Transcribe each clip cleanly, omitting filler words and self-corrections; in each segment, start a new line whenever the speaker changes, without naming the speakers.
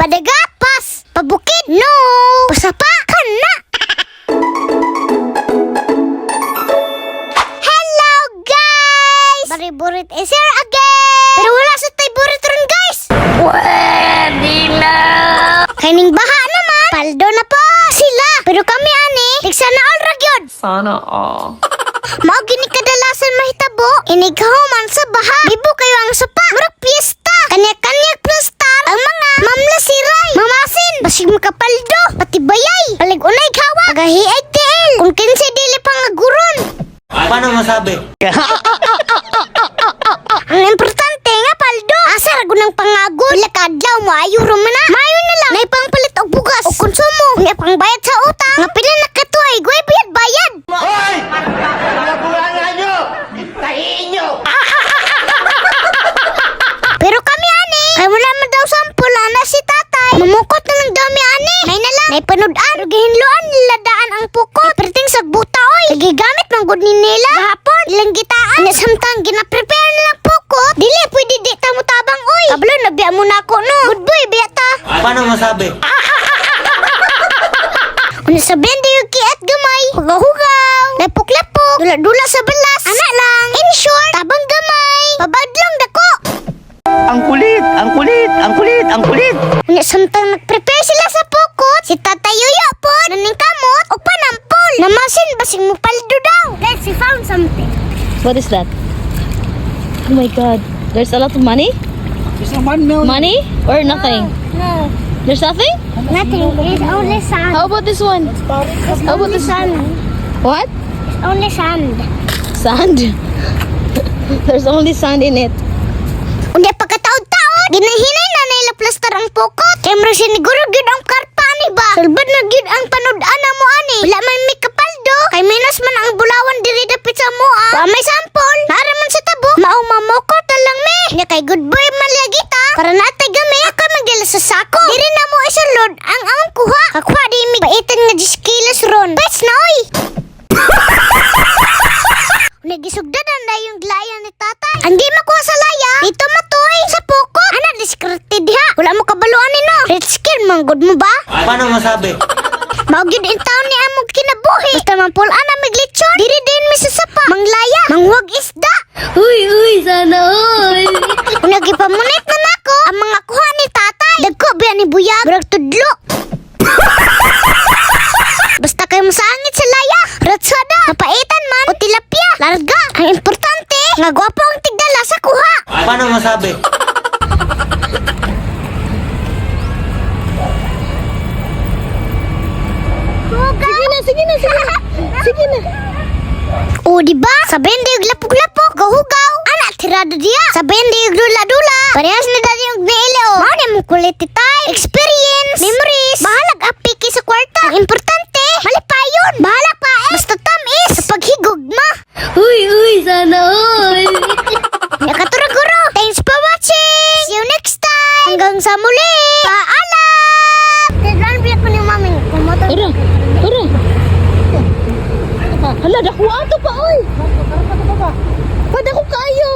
Padagat, pas. Pabukid, no. Pasapa, kana. Hello, guys. Bariburit is here again. Pero wala sa tay burit ron, guys. Pwede na. Kaining baha naman. Paldo na po. Sila. Pero kami, ani. Tigsa na all ragyod.
Sana all.
Mao gini kadalasan mahitabo. Inighuman sa baha. Bibo kayo ang sapa. Murag piyesta. Kanya-kanya plastar. Ang mga mamla siray. Mamasin. Basig makapaldo. Pati bayay. Palig unay kawa. Pagahiay tiil. Kung kinsa dili pangaguron.
Paano masabi?
Ang importante nga paldo. Asar gunang pangagod. Pila kadlaw mo ayuro man na. Mayo na lang. Nay pangpalit og bugas. O konsumo. Nga pangbayad sa utang. Nga pila nakatuay. Guay bayad.
Hoy! Nabulangan nyo! Tahiin nyo!
Pero kami ani. Ay wala man daw sampol. Ana si tatay. Mamukot na lang daw mi ani. Nay na lang. Nay panudan. Gihinluan nila daan ang pukot. Perting sa buta oy. Gigamit man gud ni nila. Gahapon. Ilang gitaan. Ina samtang gina-prepare na lang pukot. Dili pwede di ta mo tabang oy. Kablo na biya mo na ako no. Good boy biya ta.
Paano masabi?
Una sabihin di yung kiat gamay. Hugaw-hugaw. Lapok-lapok. Dula-dula sa balas. Anak lang. In short, tabang gamay. Pabadlong dako.
Ang kulit! Ang kulit! Ang kulit! Ang kulit!
Una samtang nag-prepare sila sa pukot. Si Tata Yoyo po. Naning kamot. O panampol. Namasin basing mo paldo daw. Guys, we found something.
What is that? Oh my god. There's a lot of money?
There's a 1 million.
Money or nothing?
No.
There's nothing?
Nothing. It's only sand.
How about this one? How about this
sand.
What?
It's only sand.
Sand? There's only sand in it.
Unya pagkataod-taod, ginahinay na nila plaster ang pukot. Kaya mo siniguro gyud ang karpa ni ba? Sulbad na gyud ang panud-an na mo ani. Wala man may kapaldo. Kay minas man ang bulawan diri dapit sa mua. Wa may sampol. Naraman sa tabo. Mao mamokot na lang me. Nya kay good boy man lagita. Para natay gami ako magdala sa sako. Diri na mo isulod ang among kuha. Kakwa di mi baitan nga 10 kilos ron. Pets na oy. Nagisugdadan na yung glaya ni tatay. Hindi makuha sa laya. Dito matoy sa pukot. Ana, discreted diha. Wala mo kabaluan ni no. Red skin, manggod mo ba?
Paano masabi?
Maugid in town ni amog kinabuhi. Basta mampulaan na miglitsyon. Diri din mi sa sapa. Manglaya. Mangwag isda. Uy, sana oy. Kung nagipamunit na nako, ang mga kuha ni tatay. Dagko biya ni buyag. Burag tudlo. Basta kayo masangit sa laya. Ratsada. Napaitan man. O tilapia. Larga. Ang importante, nga gwapo ang tigdala sa kuha.
Paano masabi?
Sige na. Sige na.
O diba? Sabihin di yung lapok-lapok. Gahugaw. Anak, tirado diya. Sabihin di yung dula-dula. Parehas na dati yung gnaile o. Mao na mong kulit tay. Experience. Memories. Bahalag apiki sa kwarta. Ang importante, malipayon. Bahala pa eh. Basta tamis. Sa paghigugma. Uy, sana oy. Nakaturaguro. Thanks for watching. See you next time. Hanggang sa muli. Paalam. Tignan biyak ko ni maming. Kumotor.
Tara. Hala, dakuha to pa, oy. Padako kayo.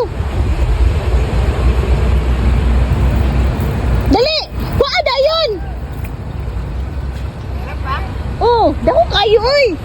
Dali, kuha dayon. Oh, dako kayo, oy.